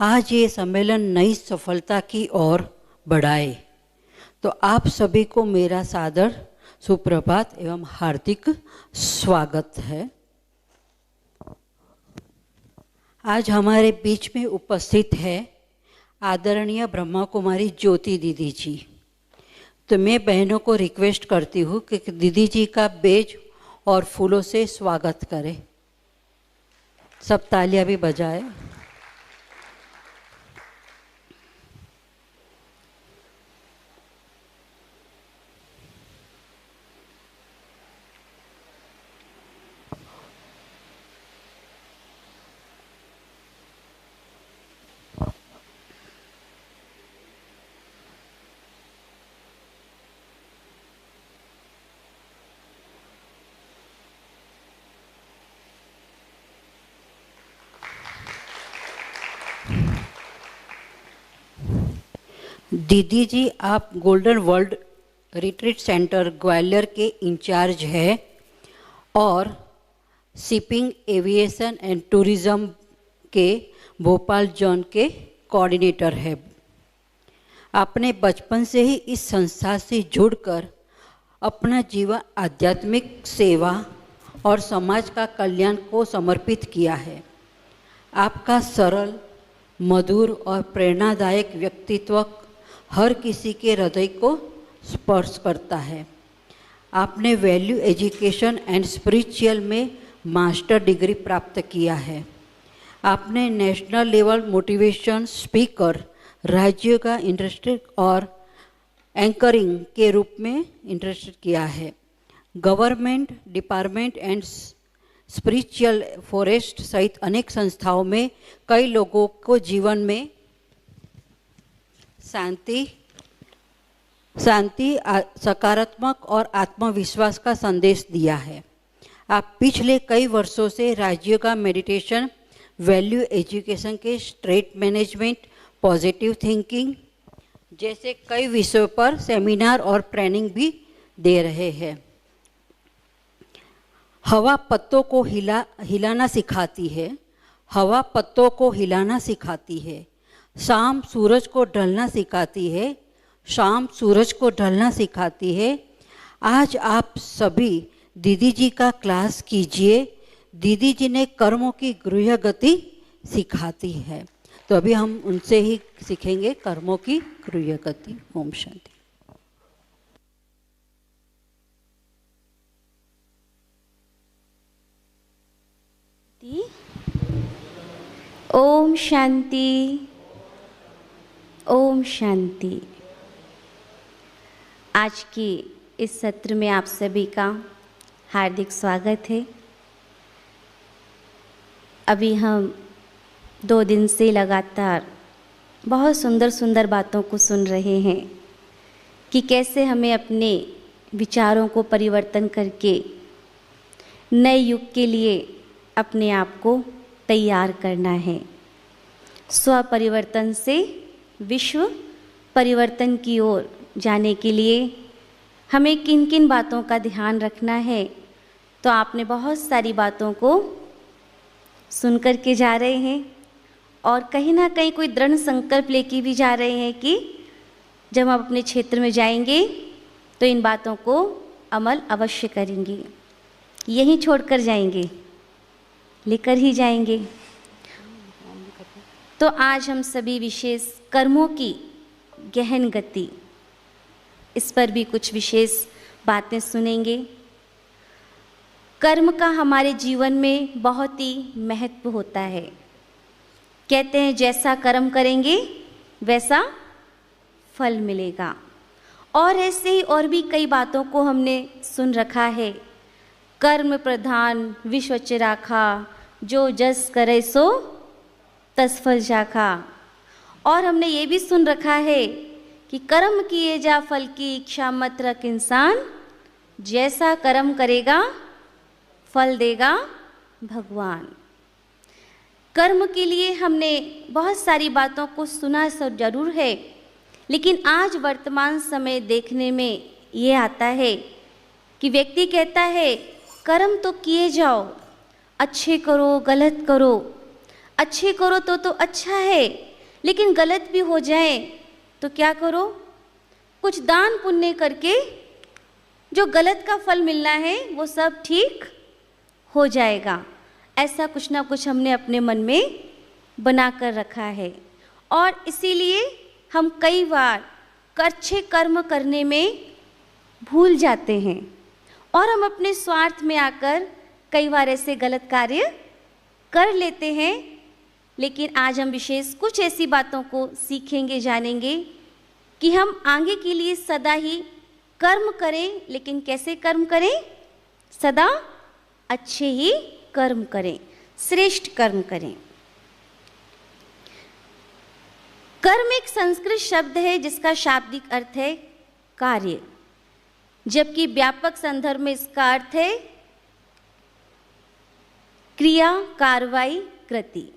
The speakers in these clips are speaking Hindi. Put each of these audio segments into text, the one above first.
आज ये सम्मेलन नई सफलता की ओर बढ़ाए। तो आप सभी को मेरा सादर सुप्रभात एवं हार्दिक स्वागत है। आज हमारे बीच में उपस्थित है आदरणीय ब्रह्मा कुमारी ज्योति दीदी जी। तो मैं बहनों को रिक्वेस्ट करती हूँ कि दीदी जी का बेज और फूलों से स्वागत करें। सब तालियां भी बजाएं। दीदी जी, आप golden world retreat centre Gwalior के इंचार्ज हैं और शिपिंग एविएशन एंड टूरिज़्म के भोपाल जोन के कोऑर्डिनेटर हैं। आपने बचपन से ही इस संस्था से जुड़कर अपना जीवन आध्यात्मिक सेवा और समाज का कल्याण को समर्पित किया है। आपका सरल, मधुर और प्रेरणादायक व्यक्तित्व हर किसी के हृदय को स्पर्श करता है। आपने वैल्यू एजुकेशन एंड स्पिरिचुअल में मास्टर डिग्री प्राप्त किया है। आपने नेशनल लेवल मोटिवेशन स्पीकर, राज्य का इंटरेस्टेड और एंकरिंग के रूप में इंटरेस्टेड किया है। Government department and spiritual forest सहित अनेक संस्थाओं में कई लोगों को जीवन में शांति, सकारात्मक और आत्मविश्वास का संदेश दिया है। आप पिछले कई वर्षों से राज्य का मेडिटेशन, वैल्यू एजुकेशन के स्ट्रेट मैनेजमेंट, पॉजिटिव थिंकिंग जैसे कई विषयों पर सेमिनार और ट्रेनिंग भी दे रहे हैं। हवा पत्तों को हिलाना सिखाती है। हवा पत्तों को हिलाना सिखाती है। शाम सूरज को ढलना सिखाती है। शाम सूरज को ढलना सिखाती है। आज आप सभी दीदी जी का क्लास कीजिए। दीदी जी ने कर्मों की गृह गति सिखाती है। तो अभी हम उनसे ही सीखेंगे कर्मों की गृह गति। ओम शांति। ओम शांति। ओम शांति। आज की इस सत्र में आप सभी का हार्दिक स्वागत है। अभी हम 2 दिन से लगातार बहुत सुंदर सुंदर बातों को सुन रहे हैं कि कैसे हमें अपने विचारों को परिवर्तन करके नए युग के लिए अपने आप को तैयार करना है। स्व परिवर्तन से विश्व परिवर्तन की ओर जाने के लिए हमें किन किन बातों का ध्यान रखना है। तो आपने बहुत सारी बातों को सुन कर के जा रहे हैं और कहीं ना कहीं कोई दृढ़ संकल्प लेके भी जा रहे हैं कि जब हम अपने क्षेत्र में जाएंगे तो इन बातों को अमल अवश्य करेंगे। यहीं छोड़कर जाएंगे, लेकर ही जाएंगे। तो आज हम सभी विशेष कर्मों की गहन गति, इस पर भी कुछ विशेष बातें सुनेंगे। कर्म का हमारे जीवन में बहुत ही महत्व होता है। कहते हैं जैसा कर्म करेंगे वैसा फल मिलेगा। और ऐसे ही और भी कई बातों को हमने सुन रखा है। कर्म प्रधान विश्व राखा, जो जस करे सो तस फल जाखा। और हमने ये भी सुन रखा है कि कर्म किए जा फल की इच्छा मत रख इंसान, जैसा कर्म करेगा फल देगा भगवान। कर्म के लिए हमने बहुत सारी बातों को सुना सब जरूर है, लेकिन आज वर्तमान समय देखने में ये आता है कि व्यक्ति कहता है कर्म तो किए जाओ, अच्छे करो गलत करो, अच्छे करो तो अच्छा है, लेकिन गलत भी हो जाए तो क्या करो, कुछ दान पुण्य करके जो गलत का फल मिलना है वो सब ठीक हो जाएगा। ऐसा कुछ ना कुछ हमने अपने मन में बना कर रखा है और इसीलिए हम कई बार अच्छे कर्म करने में भूल जाते हैं और हम अपने स्वार्थ में आकर कई बार ऐसे गलत कार्य कर लेते हैं। लेकिन आज हम विशेष कुछ ऐसी बातों को सीखेंगे, जानेंगे कि हम आगे के लिए सदा ही कर्म करें, लेकिन कैसे कर्म करें, सदा अच्छे ही कर्म करें, श्रेष्ठ कर्म करें। कर्म एक संस्कृत शब्द है जिसका शाब्दिक अर्थ है कार्य, जबकि व्यापक संदर्भ में इसका अर्थ है क्रिया, कार्रवाई, कृति।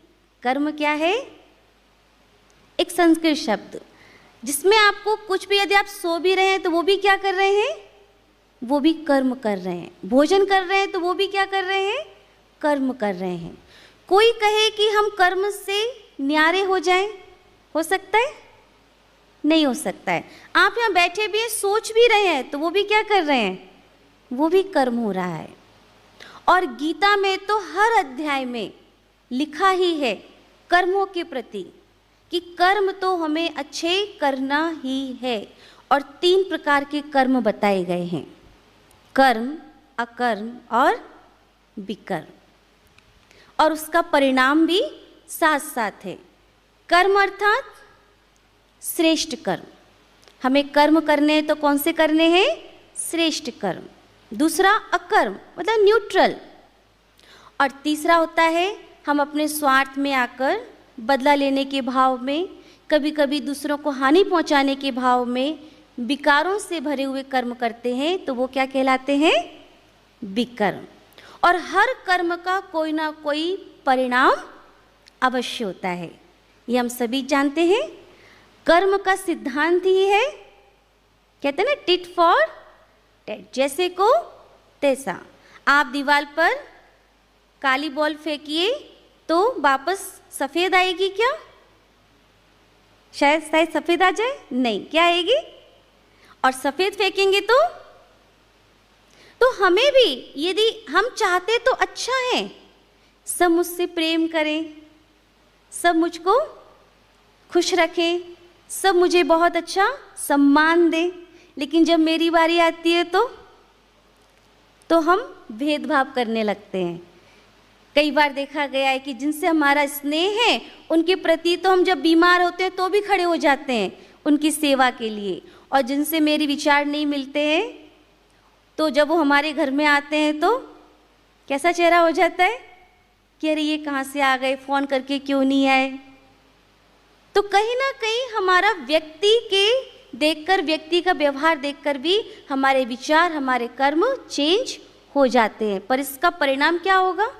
कर्म क्या है? एक संस्कृत शब्द जिसमें आपको कुछ भी, यदि आप सो भी रहे हैं तो वो भी क्या कर रहे हैं, वो भी कर्म कर रहे हैं। भोजन कर रहे हैं तो वो भी क्या कर रहे हैं, कर्म कर रहे हैं। कोई कहे कि हम कर्म से न्यारे हो जाएं, हो सकता है? नहीं हो सकता है। आप यहाँ बैठे भी हैं, सोच भी रहे हैं तो वो भी क्या कर रहे हैं, वो भी कर्म हो रहा है। और गीता में तो हर अध्याय में लिखा ही है कर्मों के प्रति कि कर्म तो हमें अच्छे करना ही है। और 3 प्रकार के कर्म बताए गए हैं, कर्म, अकर्म और विकर्म, और उसका परिणाम भी साथ साथ है। कर्म अर्थात श्रेष्ठ कर्म, हमें कर्म करने हैं तो कौन से करने हैं, श्रेष्ठ कर्म। दूसरा अकर्म मतलब न्यूट्रल, और तीसरा होता है हम अपने स्वार्थ में आकर बदला लेने के भाव में, कभी कभी दूसरों को हानि पहुंचाने के भाव में विकारों से भरे हुए कर्म करते हैं तो वो क्या कहलाते हैं, विकर्म। और हर कर्म का कोई ना कोई परिणाम अवश्य होता है, ये हम सभी जानते हैं। कर्म का सिद्धांत ही है, कहते हैं ना, टिट फॉर टैट, जैसे को तैसा। आप दीवार पर काली बॉल फेंकिए तो वापस सफेद आएगी क्या? शायद सफेद आ जाए, नहीं, क्या आएगी? और सफेद फेंकेंगे तो हमें भी, यदि हम चाहते तो अच्छा है, सब मुझसे प्रेम करें, सब मुझको खुश रखें, सब मुझे बहुत अच्छा सम्मान दें, लेकिन जब मेरी बारी आती है तो हम भेदभाव करने लगते हैं। कई बार देखा गया है कि जिनसे हमारा स्नेह है उनके प्रति तो हम जब बीमार होते हैं तो भी खड़े हो जाते हैं उनकी सेवा के लिए, और जिनसे मेरी विचार नहीं मिलते हैं तो जब वो हमारे घर में आते हैं तो कैसा चेहरा हो जाता है कि अरे ये कहाँ से आ गए, फ़ोन करके क्यों नहीं आए। तो कहीं ना कहीं हमारा व्यक्ति के देखकर, व्यक्ति का व्यवहार देखकर भी हमारे विचार, हमारे कर्म चेंज हो जाते हैं। पर इसका परिणाम क्या होगा?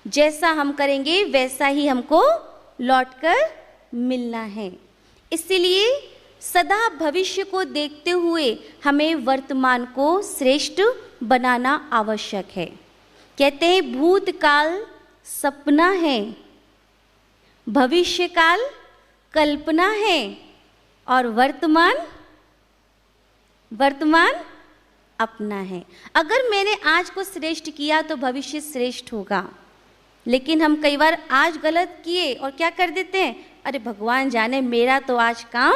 जैसा हम करेंगे वैसा ही हमको लौटकर मिलना है। इसलिए सदा भविष्य को देखते हुए हमें वर्तमान को श्रेष्ठ बनाना आवश्यक है। कहते हैं भूतकाल सपना है, भविष्यकाल कल्पना है, और वर्तमान अपना है। अगर मैंने आज को श्रेष्ठ किया तो भविष्य श्रेष्ठ होगा, लेकिन हम कई बार आज गलत किए और क्या कर देते हैं, अरे भगवान जाने मेरा तो आज काम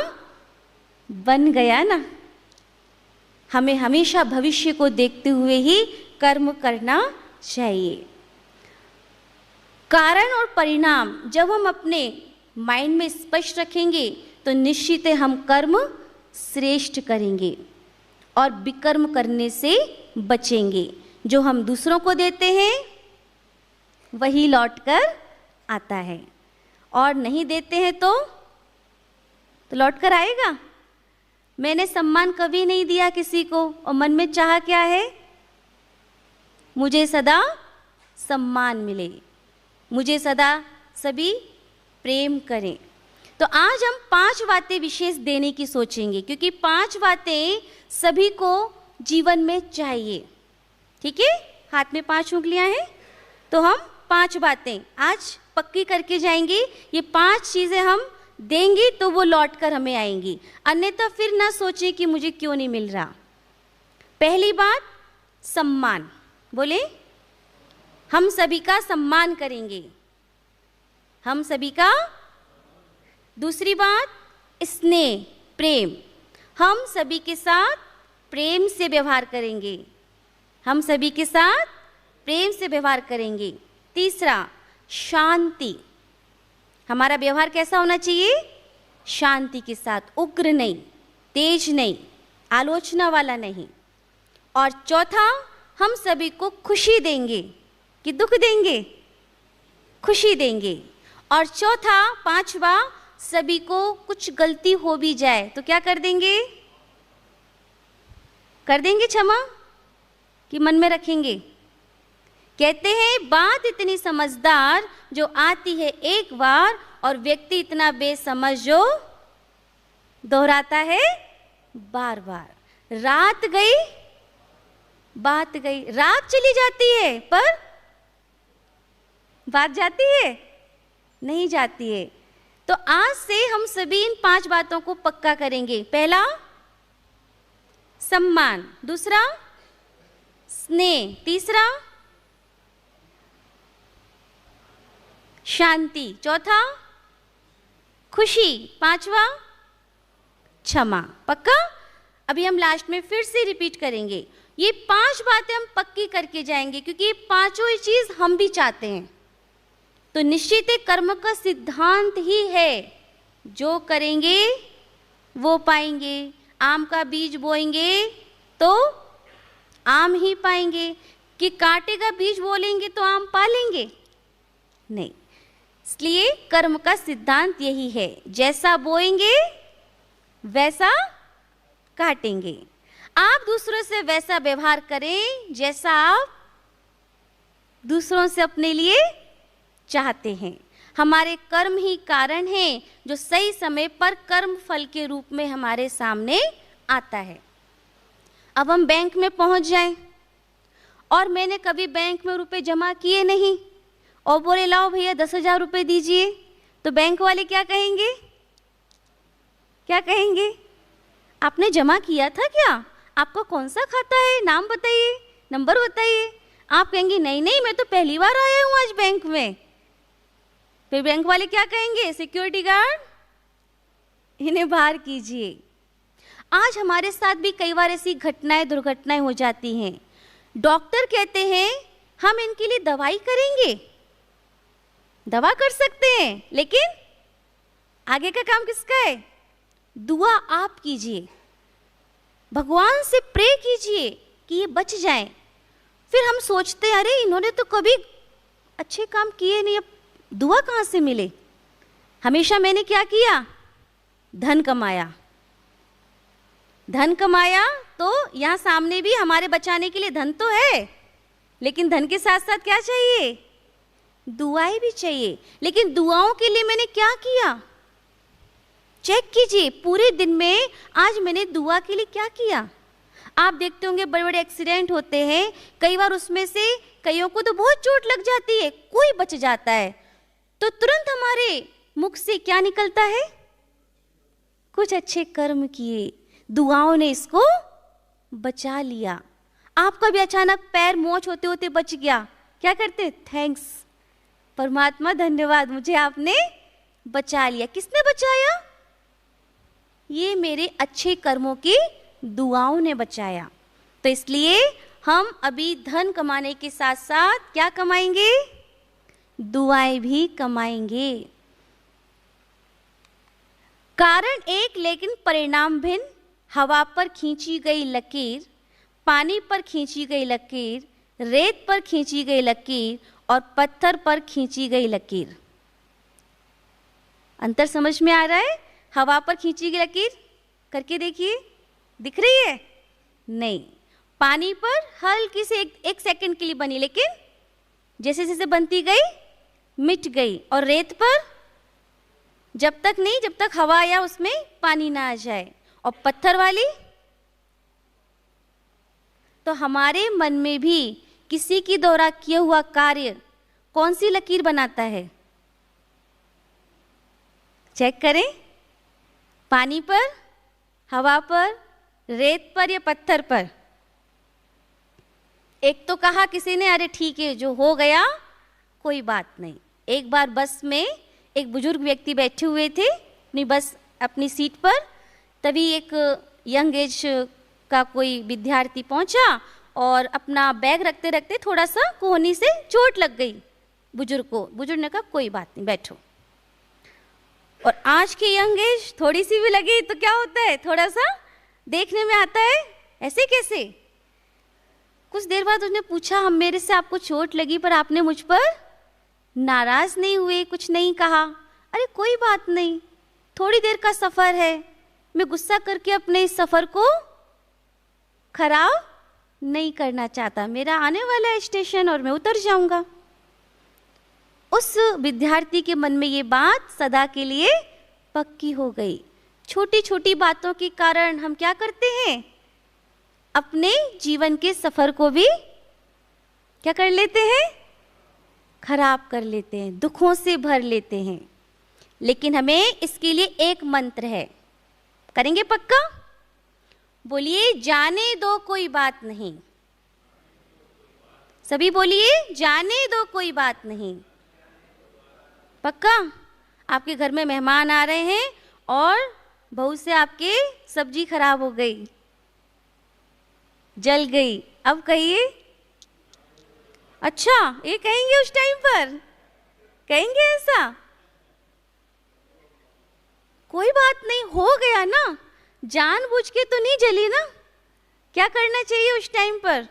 बन गया ना। हमें हमेशा भविष्य को देखते हुए ही कर्म करना चाहिए। कारण और परिणाम जब हम अपने माइंड में स्पष्ट रखेंगे तो निश्चित है हम कर्म श्रेष्ठ करेंगे और विकर्म करने से बचेंगे। जो हम दूसरों को देते हैं वही लौटकर आता है, और नहीं देते हैं तो लौटकर आएगा। मैंने सम्मान कभी नहीं दिया किसी को और मन में चाह क्या है, मुझे सदा सम्मान मिले, मुझे सदा सभी प्रेम करें। तो आज हम 5 बातें विशेष देने की सोचेंगे, क्योंकि 5 बातें सभी को जीवन में चाहिए। ठीक है, हाथ में 5 उंगलियां हैं तो हम 5 बातें आज पक्की करके जाएंगे, ये 5 चीज़ें हम देंगे तो वो लौट कर हमें आएंगी, अन्यथा फिर ना सोचें कि मुझे क्यों नहीं मिल रहा। पहली बात, सम्मान। बोले, हम सभी का सम्मान करेंगे, हम सभी का। दूसरी बात, स्नेह, प्रेम। हम सभी के साथ प्रेम से व्यवहार करेंगे, हम सभी के साथ प्रेम से व्यवहार करेंगे। तीसरा, शांति। हमारा व्यवहार कैसा होना चाहिए? शांति के साथ, उग्र नहीं, तेज नहीं, आलोचना वाला नहीं। और चौथा, हम सभी को खुशी देंगे कि दुख देंगे? खुशी देंगे। और चौथा, पांचवा, सभी को कुछ गलती हो भी जाए तो क्या कर देंगे? कर देंगे क्षमा कि मन में रखेंगे? कहते हैं बात इतनी समझदार जो आती है एक बार, और व्यक्ति इतना बेसमझ जो दोहराता है बार बार। रात गई बात गई, रात चली जाती है पर बात जाती है? नहीं जाती है। तो आज से हम सभी इन 5 बातों को पक्का करेंगे। पहला, सम्मान। दूसरा, स्नेह। तीसरा, शांति। चौथा, खुशी। पांचवा, क्षमा। पक्का? अभी हम लास्ट में फिर से रिपीट करेंगे। ये 5 बातें हम पक्की करके जाएंगे, क्योंकि ये पांचों ही चीज हम भी चाहते हैं। तो निश्चित कर्म का सिद्धांत ही है, जो करेंगे वो पाएंगे। आम का बीज बोएंगे तो आम ही पाएंगे, कि कांटे का बीज बोलेंगे तो आम पालेंगे? नहीं। इसलिए कर्म का सिद्धांत यही है, जैसा बोएंगे वैसा काटेंगे। आप दूसरों से वैसा व्यवहार करें जैसा आप दूसरों से अपने लिए चाहते हैं। हमारे कर्म ही कारण हैं जो सही समय पर कर्म फल के रूप में हमारे सामने आता है। अब हम बैंक में पहुंच जाएं और मैंने कभी बैंक में रुपए जमा किए नहीं और बोले लाओ भैया 10,000 रुपये दीजिए, तो बैंक वाले क्या कहेंगे? क्या कहेंगे? आपने जमा किया था क्या? आपका कौन सा खाता है? नाम बताइए, नंबर बताइए। आप कहेंगे नहीं नहीं, मैं तो पहली बार आया हूँ आज बैंक में। फिर बैंक वाले क्या कहेंगे? सिक्योरिटी गार्ड, इन्हें बाहर कीजिए। आज हमारे साथ भी कई बार ऐसी घटनाएं, दुर्घटनाएं हो जाती हैं। डॉक्टर कहते हैं हम इनके लिए दवाई करेंगे, दवा कर सकते हैं, लेकिन आगे का काम किसका है? दुआ आप कीजिए, भगवान से प्रे कीजिए कि ये बच जाएं। फिर हम सोचते हैं अरे इन्होंने तो कभी अच्छे काम किए नहीं, अब दुआ कहाँ से मिले? हमेशा मैंने क्या किया? धन कमाया। धन कमाया तो यहाँ सामने भी हमारे बचाने के लिए धन तो है, लेकिन धन के साथ साथ क्या चाहिए? दुआएं भी चाहिए। लेकिन दुआओं के लिए मैंने क्या किया? चेक कीजिए पूरे दिन में आज मैंने दुआ के लिए क्या किया। आप देखते होंगे बड़े बड़े एक्सीडेंट होते हैं, कई बार उसमें से कईयों को तो बहुत चोट लग जाती है, कोई बच जाता है तो तुरंत हमारे मुख से क्या निकलता है? कुछ अच्छे कर्म किए, दुआओं ने इसको बचा लिया। आपका भी अचानक पैर मोच होते होते बच गया, क्या करते? थैंक्स परमात्मा, धन्यवाद, मुझे आपने बचा लिया। किसने बचाया? ये मेरे अच्छे कर्मों की दुआओं ने बचाया। तो इसलिए हम अभी धन कमाने के साथ साथ क्या कमाएंगे? दुआएं भी कमाएंगे। कारण एक लेकिन परिणाम भिन्न। हवा पर खींची गई लकीर, पानी पर खींची गई लकीर, रेत पर खींची गई लकीर और पत्थर पर खींची गई लकीर। अंतर समझ में आ रहा है? हवा पर खींची गई लकीर करके देखिए, दिख रही है? नहीं। पानी पर हल्की से एक सेकंड के लिए बनी, लेकिन जैसे जैसे बनती गई मिट गई। और रेत पर जब तक नहीं, जब तक हवा या उसमें पानी ना आ जाए। और पत्थर वाली, तो हमारे मन में भी किसी की द्वारा किया हुआ कार्य कौन सी लकीर बनाता है? चेक करें, पानी पर, हवा पर, रेत पर या पत्थर पर। एक तो कहा किसी ने, अरे ठीक है जो हो गया कोई बात नहीं। एक बार बस में एक बुजुर्ग व्यक्ति बैठे हुए थे अपनी बस अपनी सीट पर, तभी एक यंग एज का कोई विद्यार्थी पहुंचा और अपना बैग रखते रखते थोड़ा सा कोहनी से चोट लग गई बुजुर्ग को। बुजुर्ग ने कहा कोई बात नहीं, बैठो। और आज की यंग एज थोड़ी सी भी लगी तो क्या होता है, थोड़ा सा देखने में आता है, ऐसे कैसे। कुछ देर बाद उसने पूछा, हम मेरे से आपको चोट लगी पर आपने मुझ पर नाराज नहीं हुए, कुछ नहीं कहा। अरे कोई बात नहीं, थोड़ी देर का सफर है, मैं गुस्सा करके अपने इस सफर को खराब नहीं करना चाहता, मेरा आने वाला है स्टेशन और मैं उतर जाऊंगा। उस विद्यार्थी के मन में ये बात सदा के लिए पक्की हो गई। छोटी छोटी बातों के कारण हम क्या करते हैं, अपने जीवन के सफर को भी क्या कर लेते हैं, खराब कर लेते हैं, दुखों से भर लेते हैं। लेकिन हमें इसके लिए एक मंत्र है, करेंगे पक्का? बोलिए, जाने दो कोई बात नहीं। सभी बोलिए, जाने दो कोई बात नहीं। पक्का? आपके घर में मेहमान आ रहे हैं और बहू से आपके सब्जी खराब हो गई, जल गई, अब कहिए। अच्छा, ये कहेंगे उस टाइम पर, कहेंगे ऐसा? कोई बात नहीं, हो गया ना, जानबूझ के तो नहीं जली ना। क्या करना चाहिए उस टाइम पर,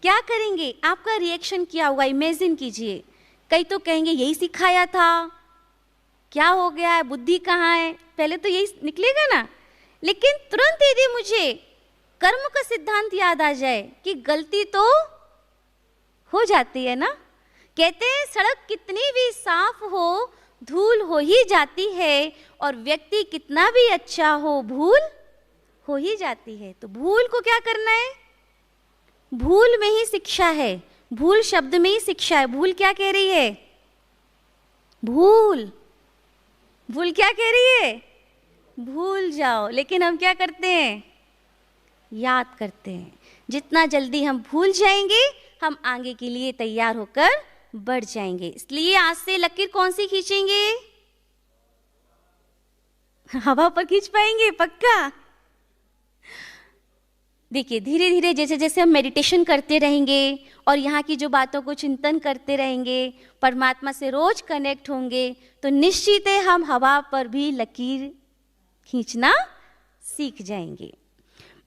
क्या करेंगे? आपका रिएक्शन क्या होगा, इमेजिन कीजिए। कई तो कहेंगे यही सिखाया था, क्या हो गया है, बुद्धि कहाँ है, पहले तो यही निकलेगा ना। लेकिन तुरंत यदि मुझे कर्म का सिद्धांत याद आ जाए कि गलती तो हो जाती है ना। कहते हैं सड़क कितनी भी साफ हो धूल हो ही जाती है, और व्यक्ति कितना भी अच्छा हो भूल हो ही जाती है। तो भूल को क्या करना है, भूल में ही शिक्षा है, भूल शब्द में ही शिक्षा है। भूल क्या कह रही है, भूल, भूल क्या कह रही है, भूल जाओ। लेकिन हम क्या करते हैं, याद करते हैं। जितना जल्दी हम भूल जाएंगे, हम आगे के लिए तैयार होकर बढ़ जाएंगे। इसलिए आज से लकीर कौन सी खींचेंगे, हवा पर खींच पाएंगे पक्का? देखिए, धीरे धीरे जैसे जैसे हम मेडिटेशन करते रहेंगे और यहाँ की जो बातों को चिंतन करते रहेंगे, परमात्मा से रोज कनेक्ट होंगे, तो निश्चित है हम हवा पर भी लकीर खींचना सीख जाएंगे।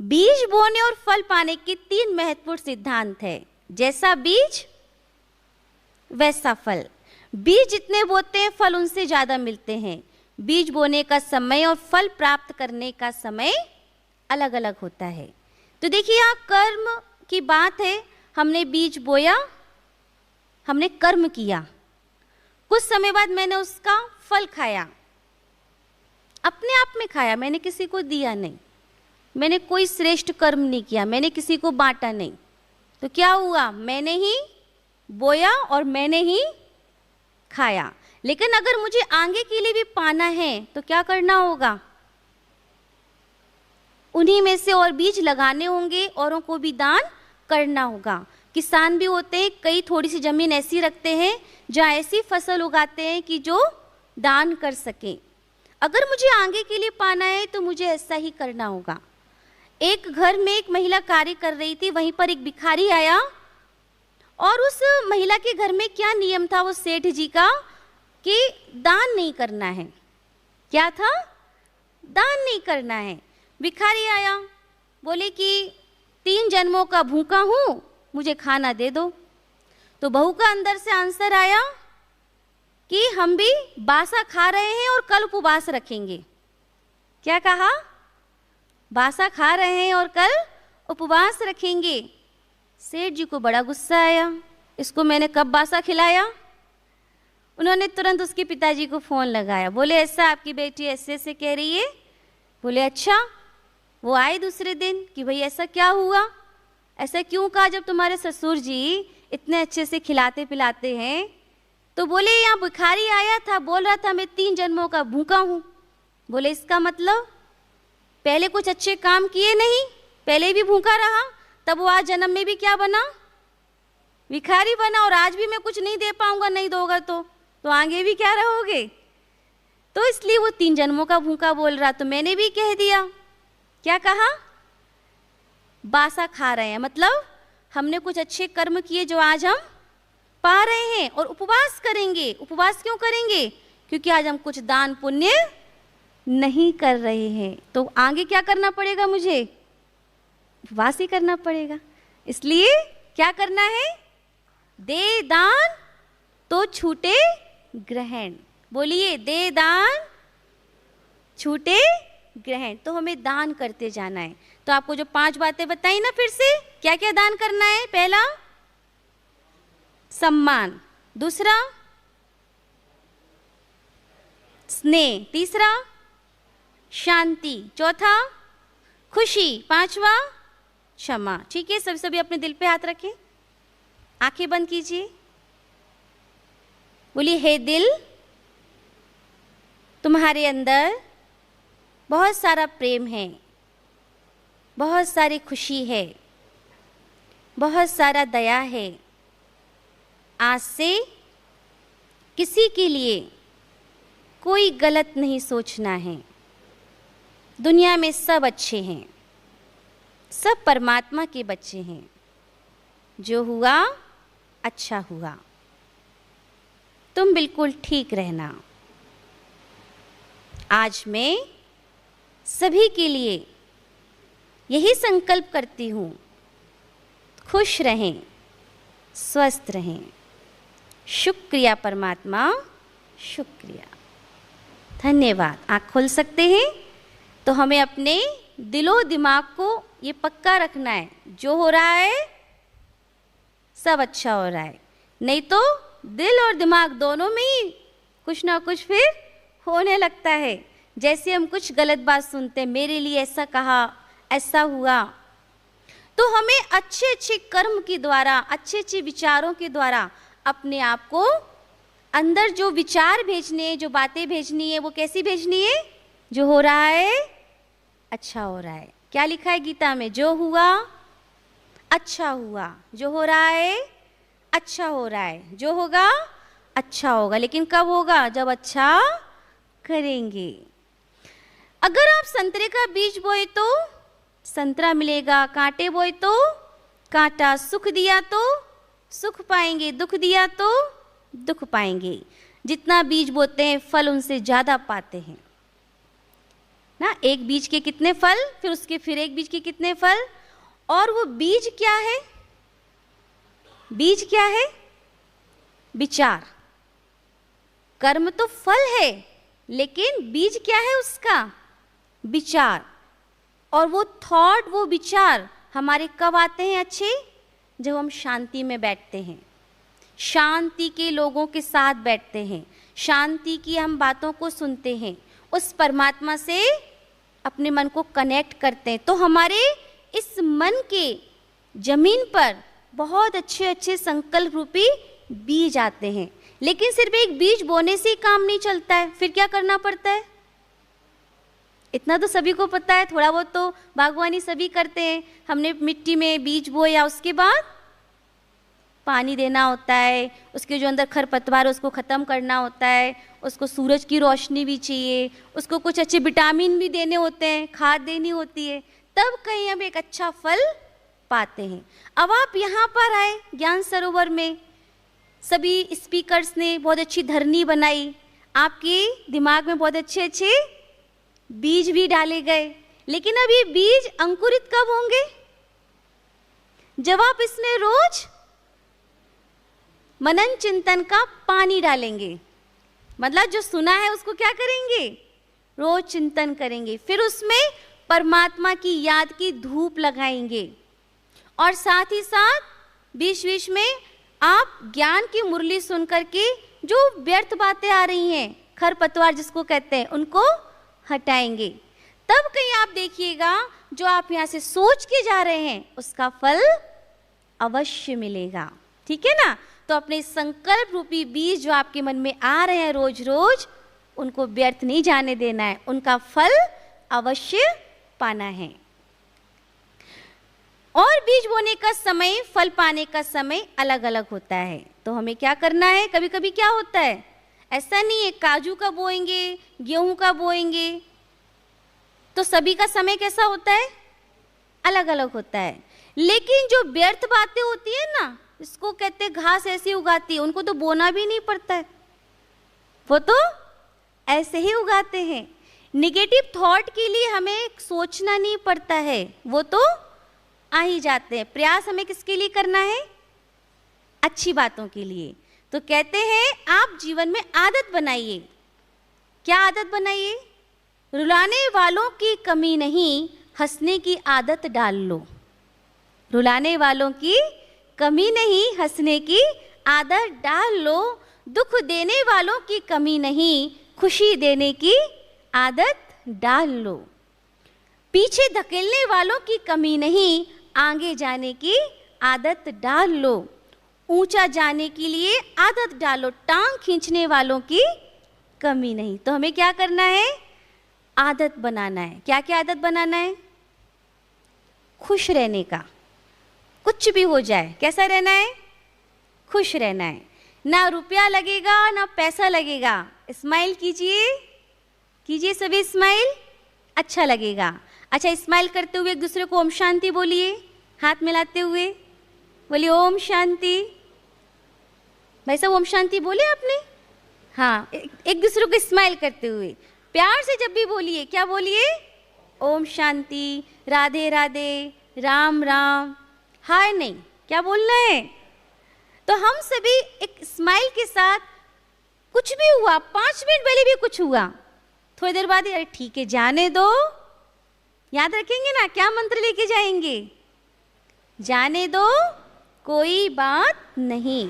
बीज बोने और फल पाने के 3 महत्वपूर्ण सिद्धांत है। जैसा बीज वैसा फल। बीज जितने बोते हैं फल उनसे ज्यादा मिलते हैं। बीज बोने का समय और फल प्राप्त करने का समय अलग अलग होता है। तो देखिए, यहाँ कर्म की बात है। हमने बीज बोया, हमने कर्म किया, कुछ समय बाद मैंने उसका फल खाया, अपने आप में खाया, मैंने किसी को दिया नहीं, मैंने कोई श्रेष्ठ कर्म नहीं किया, मैंने किसी को बांटा नहीं। तो क्या हुआ, मैंने ही बोया और मैंने ही खाया। लेकिन अगर मुझे आगे के लिए भी पाना है तो क्या करना होगा, उन्हीं में से और बीज लगाने होंगे, औरों को भी दान करना होगा। किसान भी होते हैं, कई थोड़ी सी जमीन ऐसी रखते हैं जहाँ ऐसी फसल उगाते हैं कि जो दान कर सकें। अगर मुझे आगे के लिए पाना है तो मुझे ऐसा ही करना होगा। एक घर में एक महिला कार्य कर रही थी, वहीं पर एक भिखारी आया और उस महिला के घर में क्या नियम था वो सेठ जी का, कि दान नहीं करना है। क्या था, दान नहीं करना है। भिखारी आया, बोले कि 3 जन्मों का भूखा हूँ, मुझे खाना दे दो। तो बहू का अंदर से आंसर आया कि हम भी बासा खा रहे हैं और कल उपवास रखेंगे। क्या कहा, बासा खा रहे हैं और कल उपवास रखेंगे। सेठ जी को बड़ा गुस्सा आया, इसको मैंने कब बासा खिलाया। उन्होंने तुरंत उसके पिताजी को फ़ोन लगाया, बोले ऐसा आपकी बेटी ऐसे ऐसे कह रही है। बोले अच्छा। वो आए दूसरे दिन कि भाई ऐसा क्या हुआ, ऐसा क्यों कहा, जब तुम्हारे ससुर जी इतने अच्छे से खिलाते पिलाते हैं, तो बोले यहाँ भिखारी आया था, बोल रहा था मैं 3 जन्मों का भूखा हूँ। बोले इसका मतलब पहले कुछ अच्छे काम किए नहीं, पहले भी भूखा रहा, तब वो आज जन्म में भी क्या बना, भिखारी बना। और आज भी मैं कुछ नहीं दे पाऊंगा, नहीं दोगा तो आगे भी क्या रहोगे। तो इसलिए वो 3 जन्मों का भूखा बोल रहा। तो मैंने भी कह दिया, क्या कहा, बासा खा रहे हैं, मतलब हमने कुछ अच्छे कर्म किए जो आज हम पा रहे हैं। और उपवास करेंगे। उपवास क्यों करेंगे, क्योंकि आज हम कुछ दान पुण्य नहीं कर रहे हैं। तो आगे क्या करना पड़ेगा, मुझे उपवास ही करना पड़ेगा। इसलिए क्या करना है, दे दान तो छूटे ग्रहण। बोलिए, दे दान छूटे ग्रहण। तो हमें दान करते जाना है। तो आपको जो 5 बातें बताई ना, फिर से क्या क्या दान करना है। पहला सम्मान, दूसरा स्नेह, तीसरा शांति, चौथा खुशी, 5वां क्षमा। ठीक है, सभी अपने दिल पे हाथ रखें, आंखें बंद कीजिए। बोलिए, हे दिल, तुम्हारे अंदर बहुत सारा प्रेम है, बहुत सारी खुशी है, बहुत सारा दया है। आज से किसी के लिए कोई गलत नहीं सोचना है। दुनिया में सब अच्छे हैं, सब परमात्मा के बच्चे हैं। जो हुआ अच्छा हुआ, तुम बिल्कुल ठीक रहना। आज मैं सभी के लिए यही संकल्प करती हूँ, खुश रहें, स्वस्थ रहें। शुक्रिया परमात्मा, शुक्रिया, धन्यवाद। आँख खोल सकते हैं। तो हमें अपने दिलो दिमाग को ये पक्का रखना है, जो हो रहा है सब अच्छा हो रहा है, नहीं तो दिल और दिमाग दोनों में ही कुछ ना कुछ फिर होने लगता है। जैसे हम कुछ गलत बात सुनते हैं, मेरे लिए ऐसा कहा, ऐसा हुआ। तो हमें अच्छे अच्छे कर्म के द्वारा, अच्छे अच्छे विचारों के द्वारा अपने आप को अंदर जो विचार भेजने हैं, जो बातें भेजनी है, वो कैसी भेजनी है, जो हो रहा है अच्छा हो रहा है। क्या लिखा है गीता में, जो हुआ अच्छा हुआ, जो हो रहा है अच्छा हो रहा है, जो होगा अच्छा होगा। लेकिन कब होगा, जब अच्छा करेंगे। अगर आप संतरे का बीज बोए तो संतरा मिलेगा, कांटे बोए तो कांटा, सुख दिया तो सुख पाएंगे, दुख दिया तो दुख पाएंगे। जितना बीज बोते हैं फल उनसे ज़्यादा पाते हैं ना। एक बीज के कितने फल, फिर उसके फिर एक बीज के कितने फल। और वो बीज क्या है, बीज क्या है, विचार। कर्म तो फल है, लेकिन बीज क्या है उसका, विचार। और वो थॉट, वो विचार हमारे कब आते हैं अच्छे, जब हम शांति में बैठते हैं, शांति के लोगों के साथ बैठते हैं, शांति की हम बातों को सुनते हैं, उस परमात्मा से अपने मन को कनेक्ट करते हैं। तो हमारे इस मन के जमीन पर बहुत अच्छे अच्छे संकल्प रूपी बीज आते हैं। लेकिन सिर्फ एक बीज बोने से ही काम नहीं चलता है, फिर क्या करना पड़ता है, इतना तो सभी को पता है। थोड़ा बहुत तो बागवानी सभी करते हैं। हमने मिट्टी में बीज बोया, उसके बाद पानी देना होता है, उसके जो अंदर खरपतवार है उसको ख़त्म करना होता है, उसको सूरज की रोशनी भी चाहिए, उसको कुछ अच्छे विटामिन भी देने होते हैं, खाद देनी होती है, तब कहीं हम एक अच्छा फल पाते हैं। अब आप यहाँ पर आए ज्ञान सरोवर में, सभी स्पीकर्स ने बहुत अच्छी धरनी बनाई, आपके दिमाग में बहुत अच्छे अच्छे बीज भी डाले गए। लेकिन अब ये बीज अंकुरित कब होंगे, जब आप इसमें रोज मनन चिंतन का पानी डालेंगे। मतलब जो सुना है उसको क्या करेंगे, रोज चिंतन करेंगे, फिर उसमें परमात्मा की याद की धूप लगाएंगे। और साथ ही साथ बीच बीच में आप ज्ञान की मुरली सुन करके जो व्यर्थ बातें आ रही हैं, खरपतवार जिसको कहते हैं, उनको हटाएंगे। तब कहीं आप देखिएगा जो आप यहाँ से सोच के जा रहे हैं उसका फल अवश्य मिलेगा। ठीक है ना। तो अपने संकल्प रूपी बीज जो आपके मन में आ रहे हैं रोज रोज, उनको व्यर्थ नहीं जाने देना है, उनका फल अवश्य पाना है। और बीज बोने का समय, फल पाने का समय अलग अलग होता है। तो हमें क्या करना है, कभी कभी क्या होता है, ऐसा नहीं है काजू का बोएंगे, गेहूं का बोएंगे, तो सभी का समय कैसा होता है, अलग अलग होता है। लेकिन जो व्यर्थ बातें होती है ना, इसको कहते हैं घास ऐसी उगाती है, उनको तो बोना भी नहीं पड़ता है, वो तो ऐसे ही उगाते हैं। निगेटिव थॉट के लिए हमें सोचना नहीं पड़ता है, वो तो आ ही जाते हैं। प्रयास हमें किसके लिए करना है, अच्छी बातों के लिए। तो कहते हैं आप जीवन में आदत बनाइए। क्या आदत बनाइए, रुलाने वालों की कमी नहीं, हंसने की आदत डाल लो। रुलाने वालों की कमी नहीं, हंसने की आदत डाल लो। दुख देने वालों की कमी नहीं, खुशी देने की आदत डाल लो। पीछे धकेलने वालों की कमी नहीं, आगे जाने की आदत डाल लो। ऊंचा जाने के लिए आदत डालो, टांग खींचने वालों की कमी नहीं। तो हमें क्या करना है, आदत बनाना है। क्या क्या आदत बनाना है, खुश रहने का, कुछ भी हो जाए कैसा रहना है, खुश रहना है। ना रुपया लगेगा ना पैसा लगेगा। स्माइल कीजिए, कीजिए सभी स्माइल, अच्छा लगेगा। अच्छा, स्माइल करते हुए एक दूसरे को ओम शांति बोलिए, हाथ मिलाते हुए बोलिए ओम शांति। भाई साहब ओम शांति बोले आपने, हाँ, एक दूसरे को स्माइल करते हुए प्यार से जब भी बोलिए, क्या बोलिए, ओम शांति, राधे राधे, राम राम, हाय नहीं, क्या बोलना है। तो हम सभी एक स्माइल के साथ, कुछ भी हुआ, 5 मिनट पहले भी कुछ हुआ, थोड़ी देर बाद अरे ठीक है जाने दो, याद रखेंगे ना, क्या मंत्र लेके जाएंगे, जाने दो कोई बात नहीं।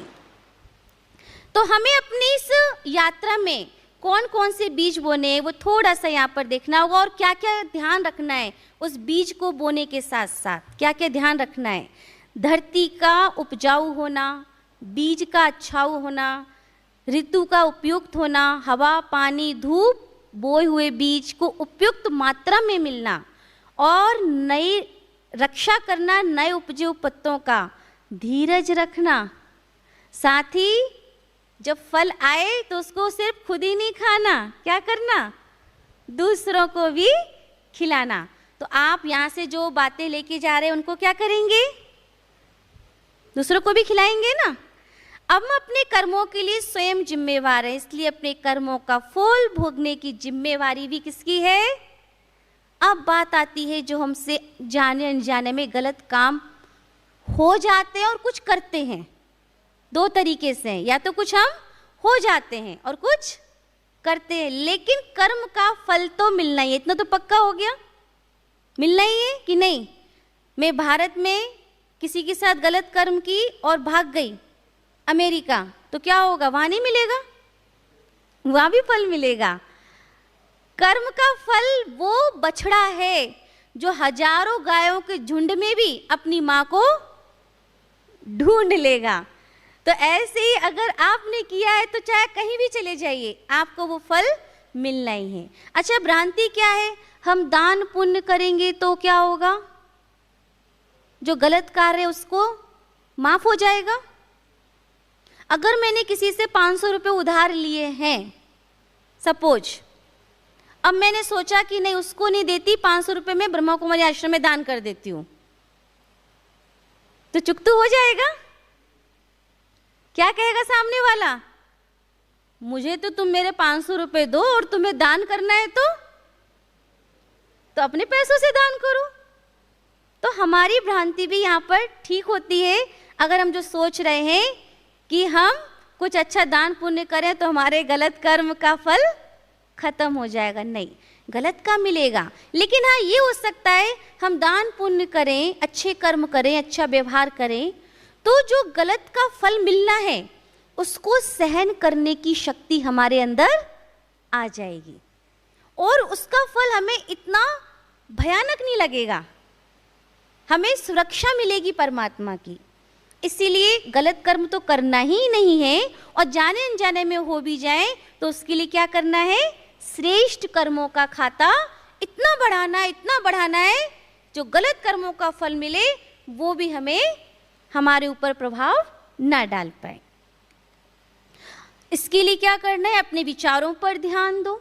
तो हमें अपनी इस यात्रा में कौन कौन से बीज बोने वो थोड़ा सा यहाँ पर देखना होगा, और क्या क्या ध्यान रखना है उस बीज को बोने के साथ साथ, क्या क्या ध्यान रखना है। धरती का उपजाऊ होना, बीज का अच्छाऊ होना, ऋतु का उपयुक्त होना, हवा पानी धूप, बोए हुए बीज को उपयुक्त मात्रा में मिलना, और नई रक्षा करना नए उपजे हुए पत्तों का, धीरज रखना। साथ ही जब फल आए तो उसको सिर्फ खुद ही नहीं खाना, क्या करना, दूसरों को भी खिलाना। तो आप यहाँ से जो बातें लेके जा रहे हैं उनको क्या करेंगे, दूसरों को भी खिलाएंगे ना। अब हम अपने कर्मों के लिए स्वयं जिम्मेवार हैं, इसलिए अपने कर्मों का फल भोगने की जिम्मेवारी भी किसकी है। अब बात आती है जो हमसे जाने अनजाने में गलत काम हो जाते हैं और कुछ करते हैं। 2 तरीके से, या तो कुछ हम हो जाते हैं और कुछ करते हैं, लेकिन कर्म का फल तो मिलना ही है, इतना तो पक्का हो गया, मिलना ही है कि नहीं। मैं भारत में किसी के साथ गलत कर्म की और भाग गई अमेरिका, तो क्या होगा, वहां नहीं मिलेगा, वहां भी फल मिलेगा। कर्म का फल वो बछड़ा है जो हजारों गायों के झुंड में भी अपनी माँ को ढूंढ लेगा। तो ऐसे ही अगर आपने किया है तो चाहे कहीं भी चले जाइए, आपको वो फल मिलना ही है। अच्छा, भ्रांति क्या है, हम दान पुण्य करेंगे तो क्या होगा, जो गलत कार्य है उसको माफ हो जाएगा। अगर मैंने किसी से 500 रुपये उधार लिए हैं सपोज, अब मैंने सोचा कि नहीं उसको नहीं देती, 500 रुपये में ब्रह्मा कुमारी आश्रम में दान कर देती हूं, तो चुकतू हो जाएगा। क्या कहेगा सामने वाला, मुझे तो तुम मेरे 500 रुपये दो और तुम्हें दान करना है तो अपने पैसों से दान करो। तो हमारी भ्रांति भी यहाँ पर ठीक होती है। अगर हम जो सोच रहे हैं कि हम कुछ अच्छा दान पुण्य करें तो हमारे गलत कर्म का फल खत्म हो जाएगा, नहीं, गलत का मिलेगा। लेकिन हाँ, ये हो सकता है हम दान पुण्य करें, अच्छे कर्म करें, अच्छा व्यवहार करें, तो जो गलत का फल मिलना है उसको सहन करने की शक्ति हमारे अंदर आ जाएगी, और उसका फल हमें इतना भयानक नहीं लगेगा, हमें सुरक्षा मिलेगी परमात्मा की। इसीलिए गलत कर्म तो करना ही नहीं है, और जाने अनजाने में हो भी जाए तो उसके लिए क्या करना है, श्रेष्ठ कर्मों का खाता इतना बढ़ाना है, जो गलत कर्मों का फल मिले वो भी हमें हमारे ऊपर प्रभाव ना डाल पाए। इसके लिए क्या करना है, अपने विचारों पर ध्यान दो,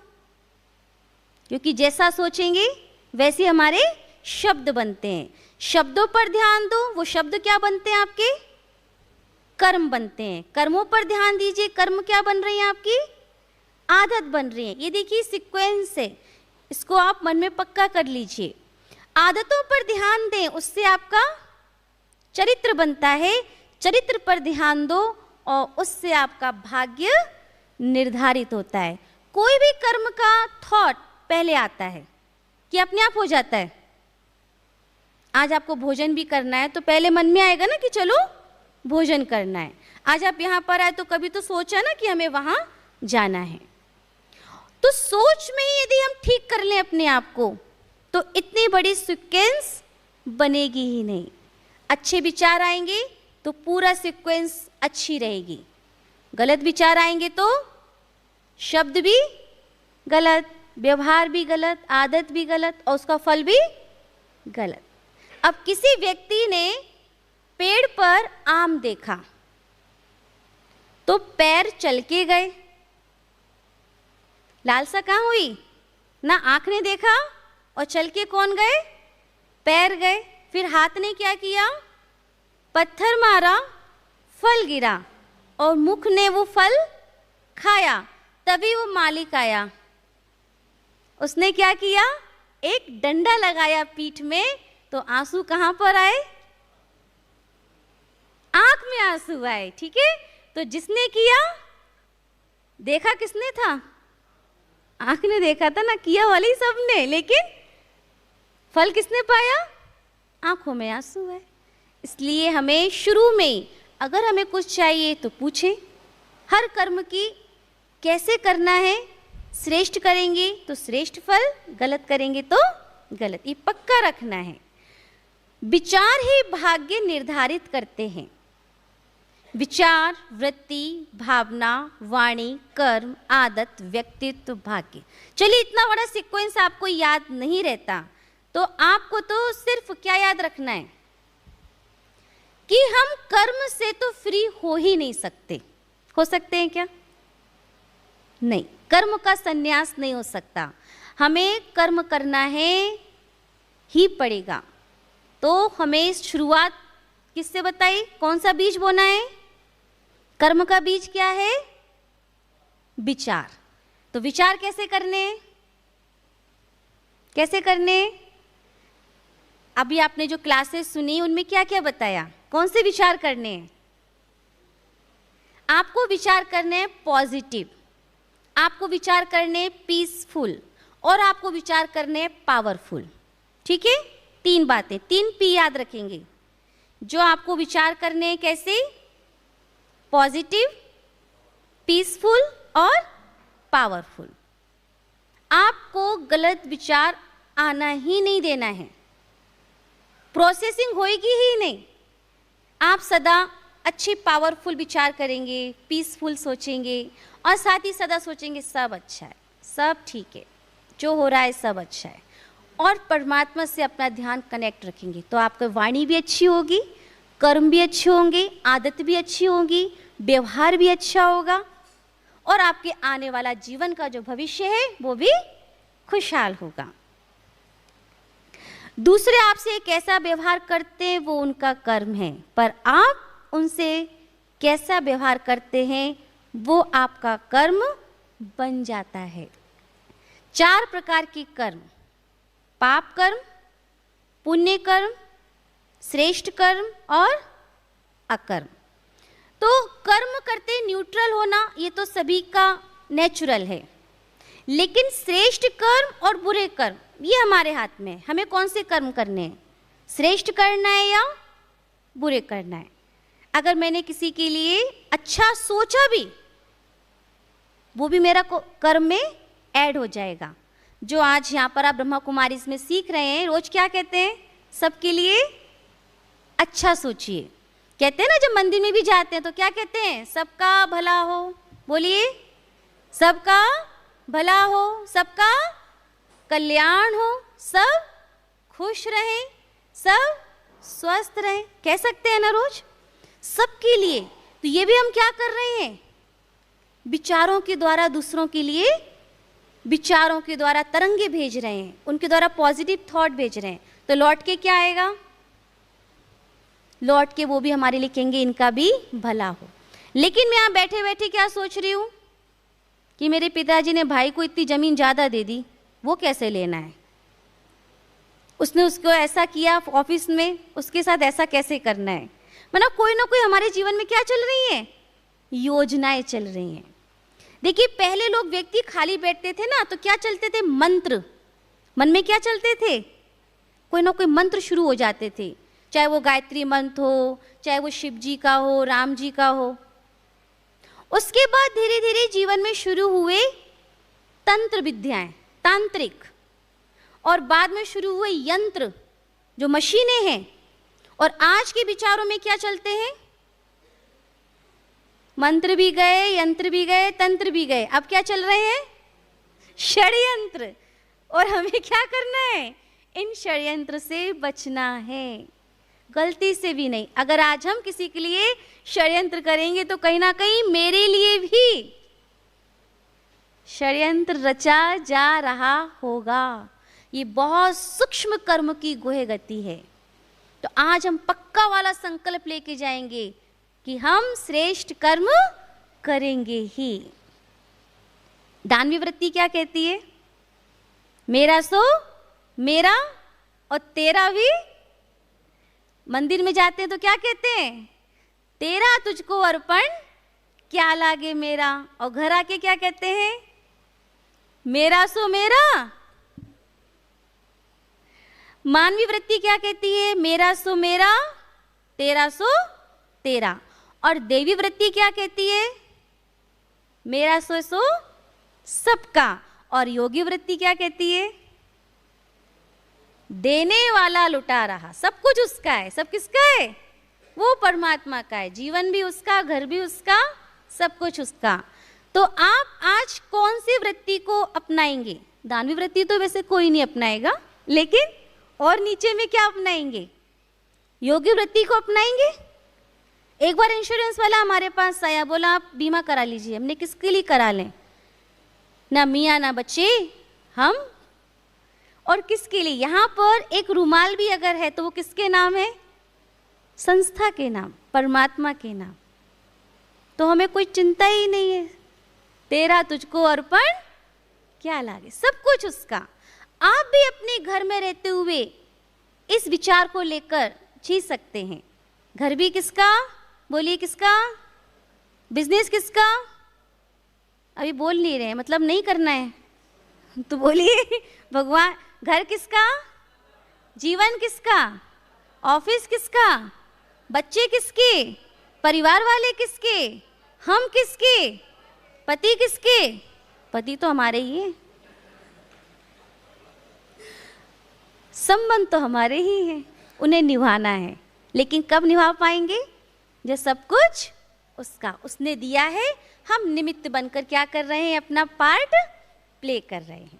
क्योंकि जैसा सोचेंगे वैसे हमारे शब्द बनते हैं। शब्दों पर ध्यान दो, वो शब्द क्या बनते हैं, आपके कर्म बनते हैं। कर्मों पर ध्यान दीजिए, कर्म क्या बन रही हैं, आपकी आदत बन रही है। ये देखिए सीक्वेंस है, इसको आप मन में पक्का कर लीजिए। आदतों पर ध्यान दें, उससे आपका चरित्र बनता है। चरित्र पर ध्यान दो और उससे आपका भाग्य निर्धारित होता है। कोई भी कर्म का थॉट पहले आता है कि अपने आप हो जाता है। आज आपको भोजन भी करना है तो पहले मन में आएगा ना कि चलो भोजन करना है। आज आप यहाँ पर आए तो कभी तो सोचा ना कि हमें वहाँ जाना है। तो सोच में ही यदि हम ठीक कर लें अपने आप को तो इतनी बड़ी सीक्वेंस बनेगी ही नहीं। अच्छे विचार आएंगे तो पूरा सीक्वेंस अच्छी रहेगी, गलत विचार आएंगे तो शब्द भी गलत, व्यवहार भी गलत, आदत भी गलत और उसका फल भी गलत। अब किसी व्यक्ति ने पेड़ पर आम देखा तो पैर चल के गए, लालसा कहाँ हुई, ना आंख ने देखा और चल के कौन गए, पैर गए। फिर हाथ ने क्या किया, पत्थर मारा, फल गिरा और मुख ने वो फल खाया, तभी वो मालिक आया। उसने क्या किया, एक डंडा लगाया पीठ में, तो आंसू कहाँ पर आए, आंख में आंसू आए। ठीक है, तो जिसने किया, देखा किसने था, आंख ने देखा था ना, किया वाली सबने, लेकिन फल किसने पाया, आंखों में आंसू है। इसलिए हमें शुरू में अगर हमें कुछ चाहिए तो पूछें, हर कर्म की कैसे करना है, श्रेष्ठ करेंगे तो श्रेष्ठ फल, गलत करेंगे तो गलत, ये पक्का रखना है। विचार ही भाग्य निर्धारित करते हैं। विचार, वृत्ति, भावना, वाणी, कर्म, आदत, व्यक्तित्व, भाग्य। चलिए इतना बड़ा सीक्वेंस आपको याद नहीं रहता तो आपको तो सिर्फ क्या याद रखना है कि हम कर्म से तो फ्री हो ही नहीं सकते। हो सकते हैं क्या, नहीं, कर्म का संन्यास नहीं हो सकता। हमें कर्म करना है ही पड़ेगा। तो हमें शुरुआत किससे बताई, कौन सा बीज बोना है, कर्म का बीज क्या है, विचार। तो विचार कैसे करने, कैसे करने, अभी आपने जो क्लासेस सुनी उनमें क्या क्या बताया, कौन से विचार करने हैं, आपको विचार करने हैं पॉजिटिव, आपको विचार करने हैं पीसफुल और आपको विचार करने हैं पावरफुल। ठीक है, तीन बातें, 3 P याद रखेंगे जो आपको विचार करने हैं, कैसे, पॉजिटिव, पीसफुल और पावरफुल। आपको गलत विचार आना ही नहीं देना है, प्रोसेसिंग होएगी ही नहीं। आप सदा अच्छे पावरफुल विचार करेंगे, पीसफुल सोचेंगे और साथ ही सदा सोचेंगे सब अच्छा है, सब ठीक है, जो हो रहा है सब अच्छा है, और परमात्मा से अपना ध्यान कनेक्ट रखेंगे तो आपकी वाणी भी अच्छी होगी, कर्म भी अच्छे होंगे, आदत भी अच्छी होगी, व्यवहार भी अच्छा होगा और आपके आने वाला जीवन का जो भविष्य है वो भी खुशहाल होगा। दूसरे आपसे कैसा व्यवहार करते हैं वो उनका कर्म है, पर आप उनसे कैसा व्यवहार करते हैं वो आपका कर्म बन जाता है। 4 प्रकार के कर्म, पाप कर्म, पुण्य कर्म, श्रेष्ठ कर्म और अकर्म। तो कर्म करते न्यूट्रल होना ये तो सभी का नेचुरल है, लेकिन श्रेष्ठ कर्म और बुरे कर्म ये हमारे हाथ में है। हमें कौन से कर्म करने हैं, श्रेष्ठ करना है या बुरे करना है। अगर मैंने किसी के लिए अच्छा सोचा भी, वो भी मेरा कर्म में ऐड हो जाएगा। जो आज यहाँ पर आप ब्रह्मा कुमारी इसमें सीख रहे हैं, रोज क्या कहते हैं, सबके लिए अच्छा सोचिए। कहते हैं ना, जब मंदिर में भी जाते हैं तो क्या कहते हैं? सबका भला हो। बोलिए, सबका भला हो, सबका कल्याण हो, सब खुश रहें, सब स्वस्थ रहें। कह सकते हैं ना रोज, सबके लिए। तो ये भी हम क्या कर रहे हैं? विचारों के द्वारा दूसरों के लिए, विचारों के द्वारा तरंगे भेज रहे हैं, उनके द्वारा पॉजिटिव थॉट भेज रहे हैं। तो लौट के क्या आएगा? लौट के वो भी हमारे लिए कहेंगे इनका भी भला हो। लेकिन मैं यहाँ बैठे बैठे क्या सोच रही हूँ कि मेरे पिताजी ने भाई को इतनी जमीन ज़्यादा दे दी, वो कैसे लेना है? उसने उसको ऐसा किया ऑफिस में, उसके साथ ऐसा कैसे करना है? मतलब कोई ना कोई हमारे जीवन में क्या चल रही है? योजनाएं चल रही हैं। देखिए, पहले लोग व्यक्ति खाली बैठते थे ना, तो क्या चलते थे? मंत्र। मन में क्या चलते थे? कोई ना कोई मंत्र शुरू हो जाते थे, चाहे वो गायत्री मंत्र हो, चाहे वो शिव जी का हो, राम जी का हो। उसके बाद धीरे धीरे जीवन में शुरू हुए तंत्र विद्याएं, तांत्रिक, और बाद में शुरू हुए यंत्र, जो मशीनें हैं। और आज के विचारों में क्या चलते हैं? मंत्र भी गए, यंत्र भी गए, तंत्र भी गए। अब क्या चल रहे हैं? षड्यंत्र। और हमें क्या करना है? इन षड्यंत्र से बचना है, गलती से भी नहीं। अगर आज हम किसी के लिए षड्यंत्र करेंगे तो कहीं ना कहीं मेरे लिए भी षड्यंत्र रचा जा रहा होगा। ये बहुत सूक्ष्म कर्म की गुहे गति है। तो आज हम पक्का वाला संकल्प लेके जाएंगे कि हम श्रेष्ठ कर्म करेंगे ही। दानवी वृत्ति क्या कहती है? मेरा सो मेरा और तेरा भी। मंदिर में जाते हैं तो क्या कहते हैं? तेरा तुझको अर्पण क्या लागे मेरा। और घर आके क्या कहते हैं? मेरा सो मेरा। मानवी वृत्ति क्या कहती है? मेरा सो मेरा, तेरा सो तेरा। और देवी वृत्ति क्या कहती है? मेरा सो सबका। और योगी वृत्ति क्या कहती है? देने वाला लुटा रहा, सब कुछ उसका है। सब किसका है? वो परमात्मा का है। जीवन भी उसका, घर भी उसका, सब कुछ उसका। तो आप आज कौन सी वृत्ति को अपनाएंगे? दानवी वृत्ति तो वैसे कोई नहीं अपनाएगा, लेकिन और नीचे में क्या अपनाएंगे? योगी वृत्ति को अपनाएंगे। एक बार इंश्योरेंस वाला हमारे पास आया, बोला आप बीमा करा लीजिए। हमने किसके लिए करा लें? ना मियाँ ना बच्चे, हम। और किसके लिए? यहाँ पर एक रुमाल भी अगर है तो वो किसके नाम है? संस्था के नाम, परमात्मा के नाम। तो हमें कोई चिंता ही नहीं है। तेरा तुझको अर्पण क्या लागे, सब कुछ उसका। आप भी अपने घर में रहते हुए इस विचार को लेकर जी सकते हैं। घर भी किसका? बोलिए किसका? बिजनेस किसका? अभी बोल नहीं रहे, मतलब नहीं करना है तो बोलिए भगवान। घर किसका? जीवन किसका? ऑफिस किसका? बच्चे किसके? परिवार वाले किसके? हम किसके? पति किसके? पति तो हमारे ही है, संबंध तो हमारे ही हैं, उन्हें निभाना है। लेकिन कब निभा पाएंगे? जब सब कुछ उसका, उसने दिया है। हम निमित्त बनकर क्या कर रहे हैं? अपना पार्ट प्ले कर रहे हैं।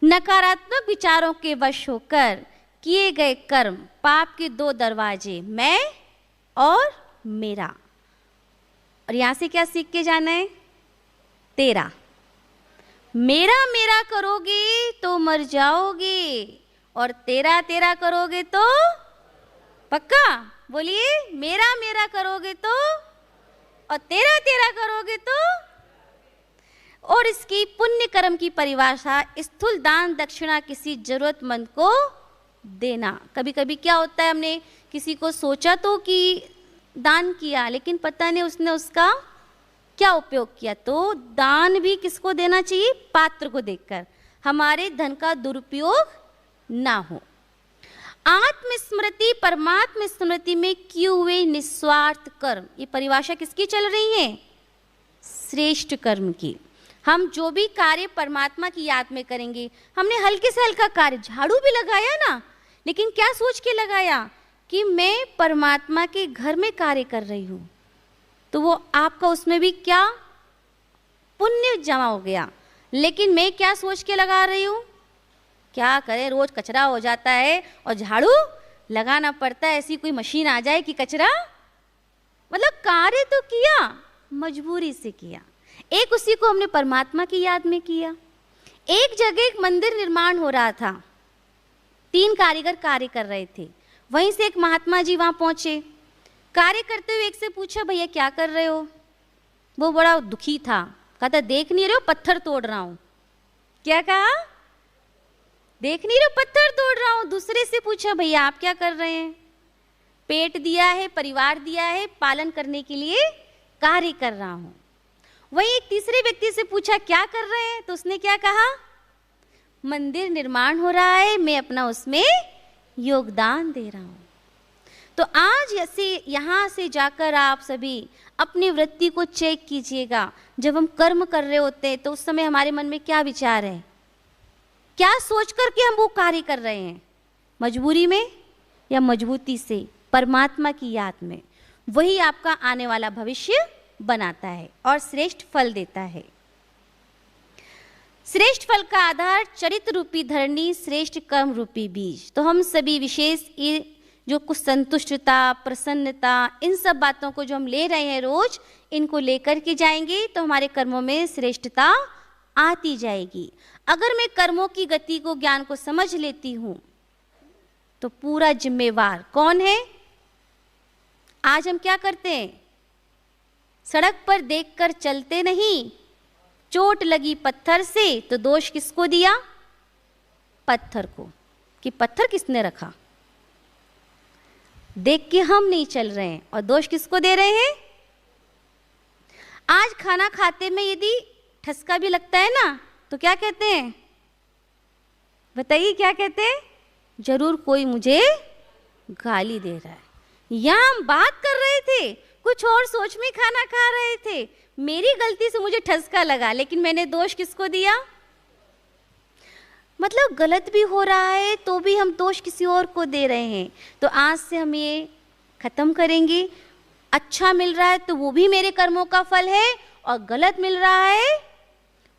नकारात्मक विचारों के वश होकर किए गए कर्म पाप के दो दरवाजे, मैं और मेरा। और यहां से क्या सीख के जाना है? तेरा। मेरा मेरा करोगे तो मर जाओगे, और तेरा तेरा करोगे तो पक्का। बोलिए, मेरा मेरा करोगे तो, और तेरा तेरा करोगे तो। और इसकी पुण्य कर्म की परिभाषा स्थूल दान दक्षिणा किसी जरूरतमंद को देना। कभी कभी क्या होता है, हमने किसी को सोचा तो कि दान किया, लेकिन पता नहीं उसने उसका क्या उपयोग किया। तो दान भी किसको देना चाहिए? पात्र को देखकर, हमारे धन का दुरुपयोग ना हो। आत्मस्मृति परमात्म स्मृति में किए हुए निस्वार्थ कर्म, ये परिभाषा किसकी चल रही है? श्रेष्ठ कर्म की। हम जो भी कार्य परमात्मा की याद में करेंगे। हमने हल्के से हल्का कार्य, झाड़ू भी लगाया ना, लेकिन क्या सोच के लगाया? कि मैं परमात्मा के घर में कार्य कर रही हूँ, तो वो आपका उसमें भी क्या पुण्य जमा हो गया। लेकिन मैं क्या सोच के लगा रही हूँ, क्या करें, रोज कचरा हो जाता है और झाड़ू लगाना पड़ता है, ऐसी कोई मशीन आ जाए कि कचरा, मतलब कार्य तो किया, मजबूरी से किया। एक उसी को हमने परमात्मा की याद में किया। एक जगह एक मंदिर निर्माण हो रहा था, 3 कारीगर कार्य कर रहे थे। वहीं से एक महात्मा जी वहां पहुंचे। कार्य करते हुए एक से पूछा, भैया क्या कर रहे हो? वो बड़ा दुखी था, कहता देख नहीं रहे हो पत्थर तोड़ रहा हूं। क्या कहा? देख नहीं रहे हो पत्थर तोड़ रहा हूं। दूसरे से पूछा, भैया आप क्या कर रहे हैं? पेट दिया है, परिवार दिया है, पालन करने के लिए कार्य कर रहा हूं। वहीं एक तीसरे व्यक्ति से पूछा, क्या कर रहे हैं? तो उसने क्या कहा? मंदिर निर्माण हो रहा है, मैं अपना उसमें योगदान दे रहा हूं। तो आज ऐसे यहाँ से जाकर आप सभी अपनी वृत्ति को चेक कीजिएगा। जब हम कर्म कर रहे होते हैं तो उस समय हमारे मन में क्या विचार है, क्या सोच करके हम वो कार्य कर रहे हैं, मजबूरी में या मजबूती से, परमात्मा की याद में। वही आपका आने वाला भविष्य बनाता है और श्रेष्ठ फल देता है। श्रेष्ठ फल का आधार चरित्र रूपी धरणी, श्रेष्ठ कर्म रूपी बीज। तो हम सभी विशेष जो कुछ संतुष्टता, प्रसन्नता, इन सब बातों को जो हम ले रहे हैं रोज, इनको लेकर के जाएंगे तो हमारे कर्मों में श्रेष्ठता आती जाएगी। अगर मैं कर्मों की गति को, ज्ञान को समझ लेती हूं तो पूरा जिम्मेवार कौन है? आज हम क्या करते हैं, सड़क पर देखकर चलते नहीं, चोट लगी पत्थर से तो दोष किसको दिया? पत्थर को, कि पत्थर किसने रखा। देख के हम नहीं चल रहे हैं और दोष किसको दे रहे हैं? आज खाना खाते में यदि ठसका भी लगता है ना तो क्या कहते हैं, बताइए क्या कहते हैं? जरूर कोई मुझे गाली दे रहा है। यहाँ हम बात कर रहे थे, कुछ और सोच में खाना खा रहे थे, मेरी गलती से मुझे ठसका लगा, लेकिन मैंने दोष किसको दिया? मतलब गलत भी हो रहा है तो भी हम दोष किसी और को दे रहे हैं। तो आज से हम ये खत्म करेंगे। अच्छा मिल रहा है तो वो भी मेरे कर्मों का फल है, और गलत मिल रहा है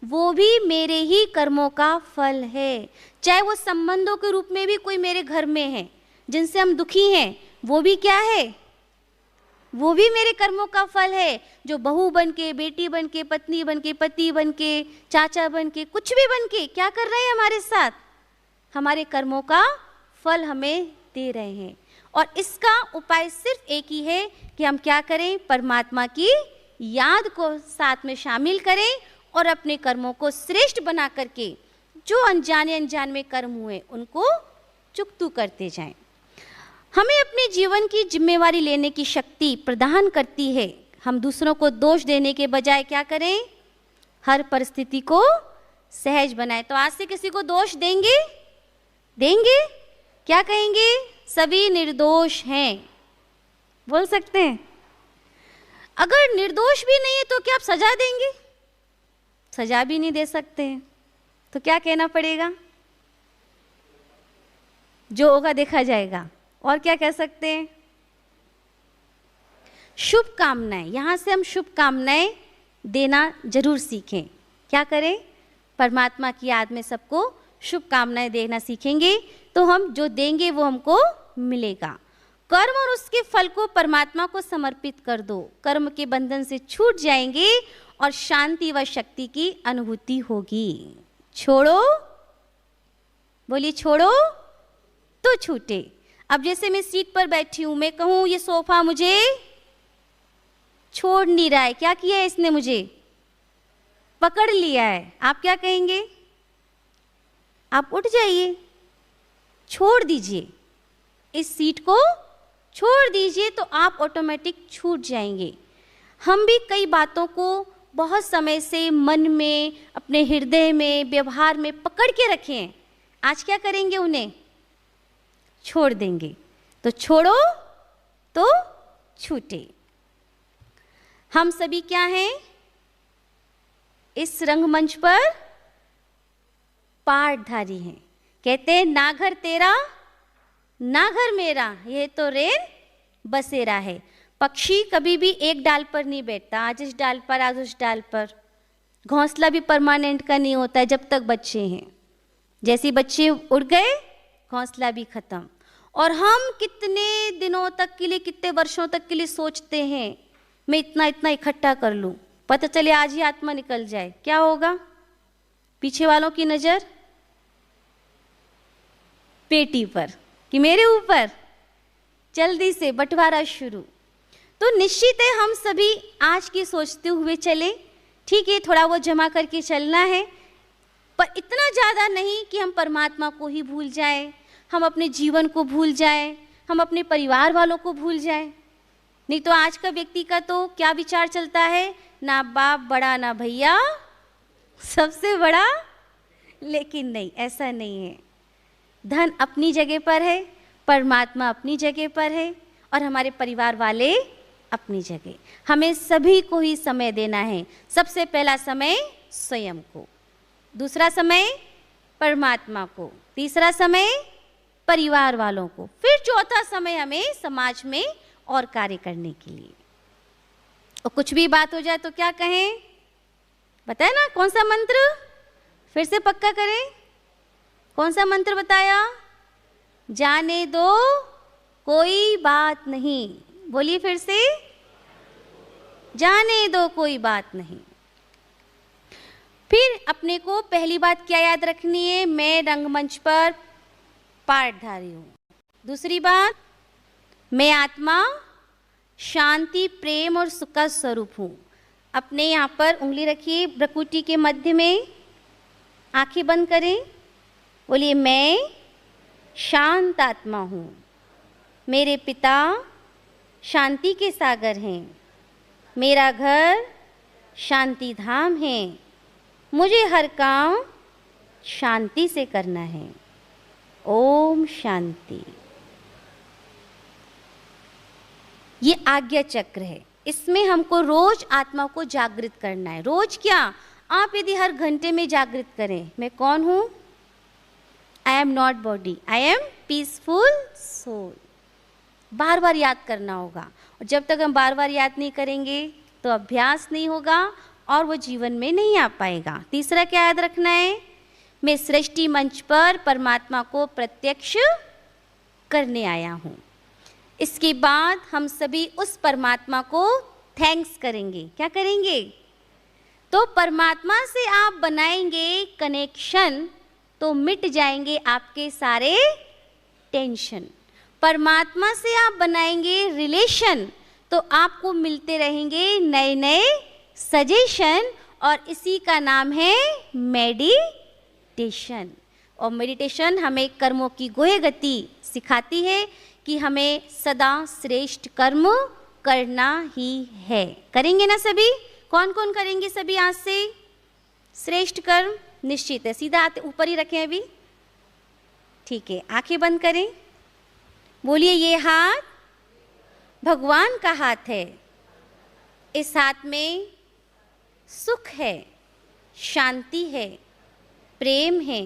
वो भी मेरे ही कर्मों का फल है। चाहे वो संबंधों के रूप में भी कोई मेरे घर में है जिनसे हम दुखी हैं, वो भी क्या है? वो भी मेरे कर्मों का फल है। जो बहू बन के, बेटी बन के, पत्नी बन के, पति बन के, चाचा बन के, कुछ भी बन के क्या कर रहे हैं हमारे साथ? हमारे कर्मों का फल हमें दे रहे हैं। और इसका उपाय सिर्फ एक ही है कि हम क्या करें, परमात्मा की याद को साथ में शामिल करें और अपने कर्मों को श्रेष्ठ बना करके जो अनजाने अनजान में कर्म हुए उनको चुकतू करते जाएं। हमें अपने जीवन की जिम्मेवारी लेने की शक्ति प्रदान करती है। हम दूसरों को दोष देने के बजाय क्या करें, हर परिस्थिति को सहज बनाएं। तो आज से किसी को दोष देंगे? क्या कहेंगे? सभी निर्दोष हैं, बोल सकते हैं। अगर निर्दोष भी नहीं है तो क्या आप सजा देंगे? सजा भी नहीं दे सकते हैं, तो क्या कहना पड़ेगा? जो होगा देखा जाएगा। और क्या कह सकते हैं? शुभकामनाएं। यहां से हम शुभकामनाएं देना जरूर सीखें। क्या करें? परमात्मा की याद में सबको शुभकामनाएं देना सीखेंगे तो हम जो देंगे वो हमको मिलेगा। कर्म और उसके फल को परमात्मा को समर्पित कर दो, कर्म के बंधन से छूट जाएंगे और शांति व शक्ति की अनुभूति होगी। छोड़ो, बोलिए छोड़ो तो छूटे। अब जैसे मैं सीट पर बैठी हूं, मैं कहूं ये सोफा मुझे छोड़ नहीं रहा है, क्या किया है इसने? मुझे पकड़ लिया है। आप क्या कहेंगे? आप उठ जाइए, छोड़ दीजिए, इस सीट को छोड़ दीजिए तो आप ऑटोमेटिक छूट जाएंगे। हम भी कई बातों को बहुत समय से मन में, अपने हृदय में, व्यवहार में पकड़ के रखे हैं। आज क्या करेंगे? उन्हें छोड़ देंगे। तो छोड़ो तो छूटे। हम सभी क्या हैं? इस रंगमंच पर पाठधारी हैं। कहते हैं ना घर तेरा ना घर मेरा, ये तो रेल बसेरा है। पक्षी कभी भी एक डाल पर नहीं बैठता, आज इस डाल पर आज उस डाल पर। घोंसला भी परमानेंट का नहीं होता है जब तक बच्चे हैं। जैसे बच्चे उड़ गए घोंसला भी खत्म। और हम कितने दिनों तक के लिए, कितने वर्षों तक के लिए सोचते हैं मैं इतना इतना इकट्ठा कर लूं, पता चले आज ही आत्मा निकल जाए, क्या होगा? पीछे वालों की नजर पेटी पर कि मेरे ऊपर, जल्दी से बंटवारा शुरू। तो निश्चित है हम सभी आज की सोचते हुए चले, ठीक है थोड़ा वो जमा करके चलना है, पर इतना ज़्यादा नहीं कि हम परमात्मा को ही भूल जाएं, हम अपने जीवन को भूल जाएं, हम अपने परिवार वालों को भूल जाएं। नहीं तो आज का व्यक्ति का तो क्या विचार चलता है, ना बाप बड़ा ना भैया सबसे बड़ा। लेकिन नहीं, ऐसा नहीं है। धन अपनी जगह पर है, परमात्मा अपनी जगह पर है, और हमारे परिवार वाले अपनी जगह। हमें सभी को ही समय देना है। सबसे पहला समय स्वयं को, दूसरा समय परमात्मा को, तीसरा समय परिवार वालों को, फिर चौथा समय हमें समाज में और कार्य करने के लिए। और कुछ भी बात हो जाए तो क्या कहें, बताए ना कौन सा मंत्र, फिर से पक्का करें, कौन सा मंत्र बताया? जाने दो कोई बात नहीं, बोलिए फिर से, जाने दो कोई बात नहीं। फिर अपने को पहली बात क्या याद रखनी है, मैं रंगमंच पर पाठधारी हूं। दूसरी बात, मैं आत्मा शांति प्रेम और सुख का स्वरूप हूं। अपने यहाँ पर उंगली रखिए भ्रुकुटी के मध्य में, आंखें बंद करें, बोलिए मैं शांत आत्मा हूँ, मेरे पिता शांति के सागर हैं, मेरा घर शांति धाम है, मुझे हर काम शांति से करना है। ओम शांति। ये आज्ञा चक्र है, इसमें हमको रोज आत्मा को जागृत करना है। रोज क्या, आप यदि हर घंटे में जागृत करें, मैं कौन हूं, I am not body, I am peaceful soul, बार बार याद करना होगा। और जब तक हम बार बार याद नहीं करेंगे तो अभ्यास नहीं होगा और वो जीवन में नहीं आ पाएगा। तीसरा क्या याद रखना है, मैं सृष्टि मंच पर परमात्मा को प्रत्यक्ष करने आया हूँ। इसके बाद हम सभी उस परमात्मा को थैंक्स करेंगे। क्या करेंगे, तो परमात्मा से आप बनाएंगे कनेक्शन तो मिट जाएंगे आपके सारे टेंशन। परमात्मा से आप बनाएंगे रिलेशन तो आपको मिलते रहेंगे नए नए सजेशन, और इसी का नाम है मेडिटेशन। और मेडिटेशन हमें कर्मों की गोह गति सिखाती है कि हमें सदा श्रेष्ठ कर्म करना ही है। करेंगे ना सभी, कौन कौन करेंगे सभी आज से श्रेष्ठ कर्म? निश्चित है, सीधा हाथ ऊपर ही रखें अभी, ठीक है, आंखें बंद करें, बोलिए ये हाथ भगवान का हाथ है, इस हाथ में सुख है, शांति है, प्रेम है,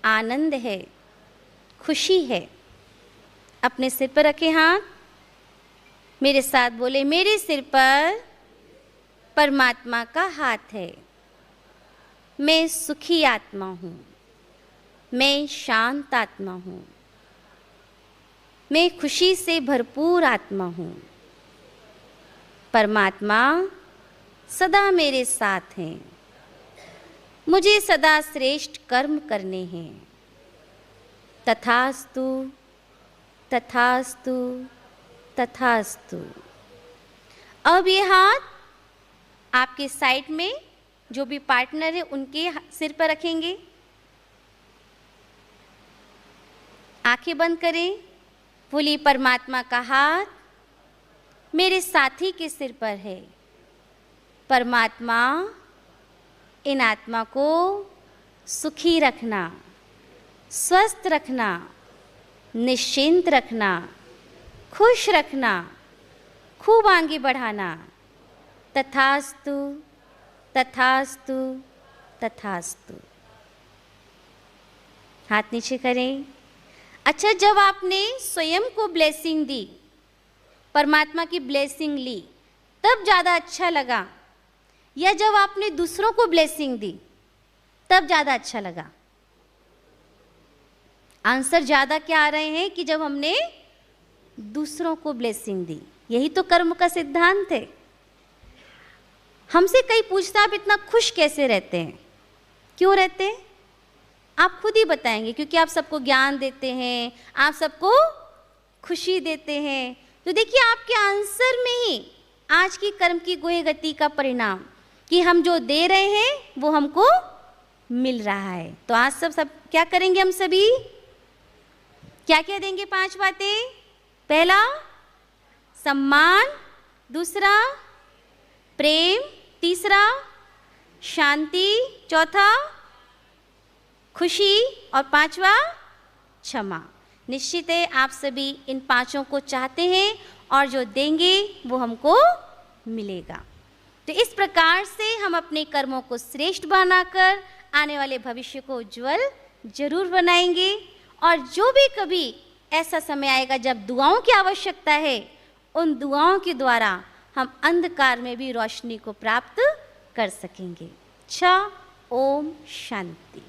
आनंद है, खुशी है। अपने सिर पर रखें हाथ, मेरे साथ बोले, मेरे सिर पर परमात्मा का हाथ है, मैं सुखी आत्मा हूँ, मैं शांत आत्मा हूँ, मैं खुशी से भरपूर आत्मा हूँ। परमात्मा सदा मेरे साथ हैं, मुझे सदा श्रेष्ठ कर्म करने हैं। तथास्तु तथास्तु तथास्तु। अब ये हाथ आपके साइड में जो भी पार्टनर है उनके सिर पर रखेंगे, आंखें बंद करें, बोलिए परमात्मा का हाथ मेरे साथी के सिर पर है। परमात्मा इन आत्मा को सुखी रखना, स्वस्थ रखना, निश्चिंत रखना, खुश रखना, खूब आगे बढ़ाना। तथास्तु तथास्तु तथास्तु। हाथ नीचे करें। अच्छा, जब आपने स्वयं को ब्लेसिंग दी, परमात्मा की ब्लेसिंग ली, तब ज़्यादा अच्छा लगा, या जब आपने दूसरों को ब्लेसिंग दी तब ज़्यादा अच्छा लगा? आंसर ज़्यादा क्या आ रहे हैं कि जब हमने दूसरों को ब्लेसिंग दी। यही तो कर्म का सिद्धांत है। हमसे कई पूछता आप इतना खुश कैसे रहते हैं? क्यों रहते हैं? आप खुद ही बताएंगे, क्योंकि आप सबको ज्ञान देते हैं, आप सबको खुशी देते हैं। तो देखिए, आपके आंसर में ही आज की कर्म की गोह गति का परिणाम कि हम जो दे रहे हैं वो हमको मिल रहा है। तो आज सब क्या करेंगे? हम सभी क्या क्या देंगे? 5 बातें। पहला सम्मान, दूसरा प्रेम, तीसरा शांति, चौथा खुशी और 5वां क्षमा। निश्चित है आप सभी इन 5 को चाहते हैं और जो देंगे वो हमको मिलेगा। तो इस प्रकार से हम अपने कर्मों को श्रेष्ठ बनाकर आने वाले भविष्य को उज्जवल जरूर बनाएंगे। और जो भी कभी ऐसा समय आएगा जब दुआओं की आवश्यकता है, उन दुआओं के द्वारा हम अंधकार में भी रोशनी को प्राप्त कर सकेंगे। अच्छा, ओम शांति।